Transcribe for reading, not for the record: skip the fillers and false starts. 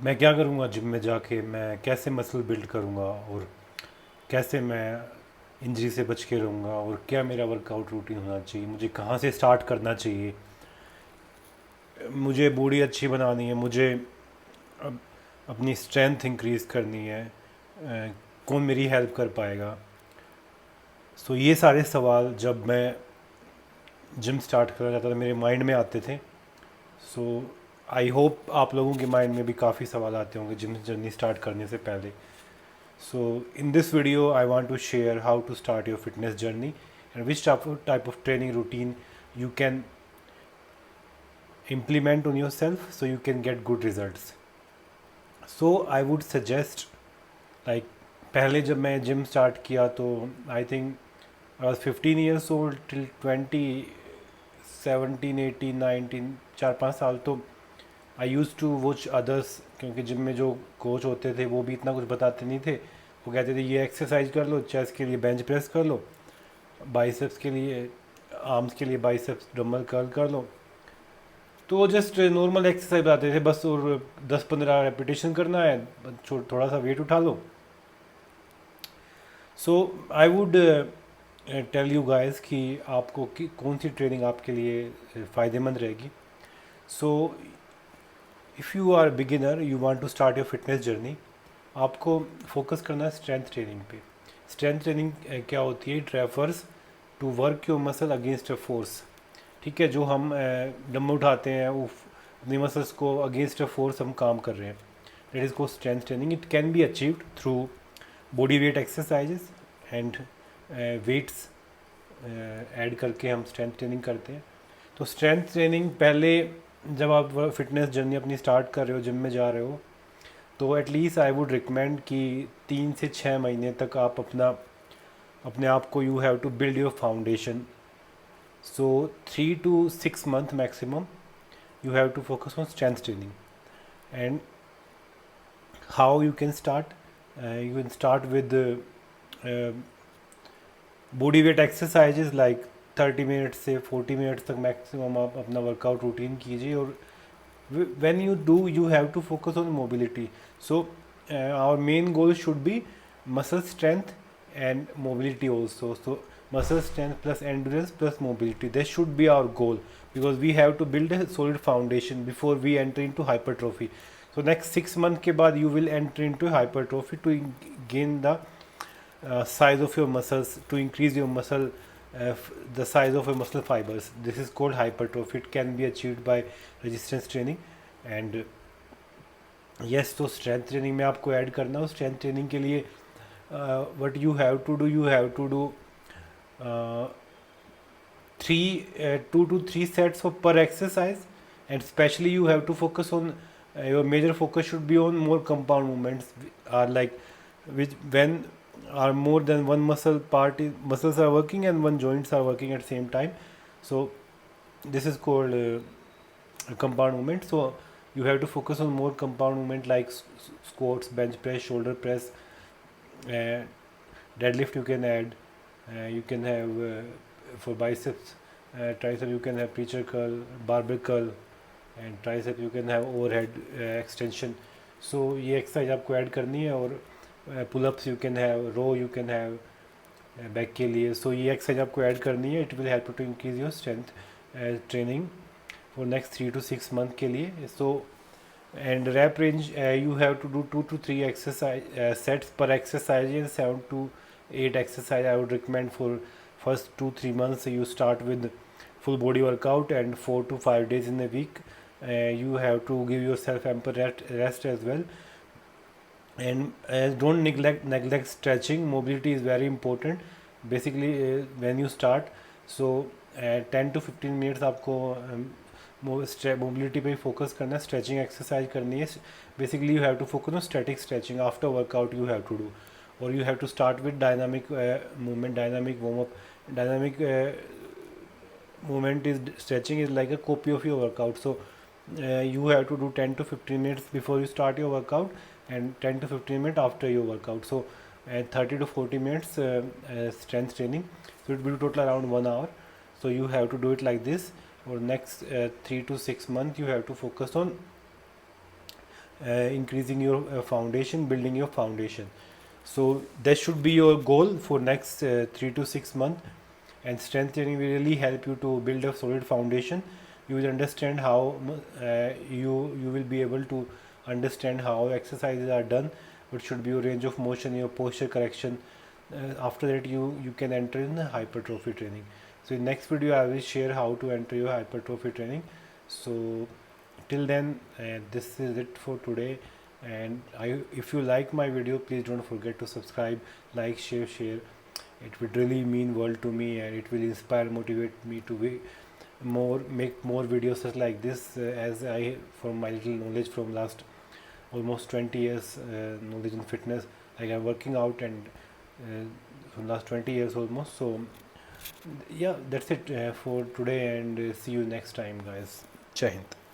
मैं क्या करूँगा जिम में जाके, मैं कैसे मसल बिल्ड करूँगा, और कैसे मैं इंजरी से बच के रहूँगा, और क्या मेरा वर्कआउट रूटीन होना चाहिए, मुझे कहाँ से स्टार्ट करना चाहिए, मुझे बॉडी अच्छी बनानी है, मुझे अप- अपनी स्ट्रेंथ इंक्रीज़ करनी है, कौन मेरी हेल्प कर पाएगा। सो ये सारे सवाल जब मैं जिम स्टार्ट करना चाहता था मेरे माइंड में आते थे। सो आई होप आप लोगों के माइंड में भी काफ़ी सवाल आते होंगे जिम जर्नी स्टार्ट करने से पहले। So in this video, I want to share how to start your fitness journey and which type of training routine you can implement on yourself so you can get good results. So I would suggest, like, पहले जब मैं gym start किया तो I think I was 15 years old till 20 17 18 19 4 5 साल। तो आई use to watch others, क्योंकि gym में जो कोच होते थे वो भी इतना कुछ बताते नहीं थे। वो कहते थे ये एक्सरसाइज कर लो, चेस्ट के लिए बेंच प्रेस कर लो, बाइसेप्स के लिए, आर्म्स के लिए बाइसेप्स डम्बल कर्ल कर लो। तो वो जस्ट नॉर्मल एक्सरसाइज बताते थे बस, और 10 15 रेपिटेशन करना है, थोड़ा सा वेट उठा लो। So I would tell you guys कि आपको कौन सी ट्रेनिंग आपके लिए फ़ायदेमंद रहेगी। So if you are beginner, you want to start your fitness journey, आपको फोकस करना है स्ट्रेंथ ट्रेनिंग पे। स्ट्रेंथ ट्रेनिंग क्या होती है? It refers to work your muscle against a force. ठीक है, जो हम डम्बल उठाते हैं वो अपनी मसल्स को अगेंस्ट अ फोर्स हम काम कर रहे हैं, दैट इज़ को strength training. It can be achieved through body weight exercises and weights add करके हम स्ट्रेंथ ट्रेनिंग करते हैं। तो स्ट्रेंथ ट्रेनिंग पहले, जब आप फिटनेस जर्नी अपनी स्टार्ट कर रहे हो, जिम में जा रहे हो, तो एटलीस्ट आई वुड रिकमेंड कि 3 से 6 महीने तक आप अपने आप को, you have to build your foundation. So 3 to 6 month maximum you have to focus on strength training. And how you can start? You can start with uh, body weight exercises like 30 minutes से 40 minutes तक maximum आप अपना workout routine कीजिए। और when you do, you have to focus on mobility. So our main goal should be muscle strength and mobility also. So muscle strength plus endurance plus mobility, that should be our goal, because we have to build a solid foundation before we enter into hypertrophy. So next 6 month के बाद you will enter into hypertrophy to gain the size of your muscles, to increase your muscle, the size of your muscle fibers. This is called hypertrophy. It can be achieved by resistance training. And yes, तो strength training में आपको add करना हो। strength training के लिए what you have to do, you have to do uh, 2 to 3 sets of per exercise, and especially you have to focus on your major focus should be on more compound movements, are like, which when are more than one muscles are working and one joints are working at same time. So this is called compound movement. So you have to focus on more compound movement like squats, bench press, shoulder press, uh, deadlift you can add. You can have for biceps, tricep you can have preacher curl, barbell curl, and tricep you can have overhead extension. So ये exercise आपको add करनी है। और pull ups you can have, row you can have back के लिए। So ये exercise आपको add करनी है। It will help to increase your strength training for next 3 to 6 month के लिए। So and rep range, you have to do 2 to 3 exercise sets per exercise, and 7 to 8 exercise I would recommend for first 2 3 months. You start with full body workout, and 4 to 5 days in a week you have to give yourself ample rest as well. And don't neglect stretching. Mobility is very important basically when you start. So 10 to 15 minutes आपको mobility पे focus करना है, stretching exercise करनी है। Basically you have to focus on static stretching after workout you have to do, और you have to start with dynamic movement, dynamic warm up. Dynamic movement is stretching is like a copy of your workout. So you have to do 10 to 15 minutes before you start your workout, and 10 to 15 minutes after your workout. So 30 to 40 minutes strength training, so it will total around 1 hour. So you have to do it like this. For next 3 to 6 months you have to focus on increasing your foundation, building your foundation. So that should be your goal for next 3 to 6 months. And strength training will really help you to build a solid foundation. You will understand how you will be able to understand how exercises are done, what should be your range of motion, your posture correction. After that, you can enter in the hypertrophy training. So in next video I will share how to enter your hypertrophy training. So till then, this is it for today. And if you like my video, please don't forget to subscribe, like, share. It would really mean world to me, and it will inspire, motivate me to be make more videos such like this, as I, from my little knowledge from last almost 20 years knowledge in fitness, like I'm working out, and from last 20 years almost. So yeah, that's it for today, and see you next time, guys. Jai Hind.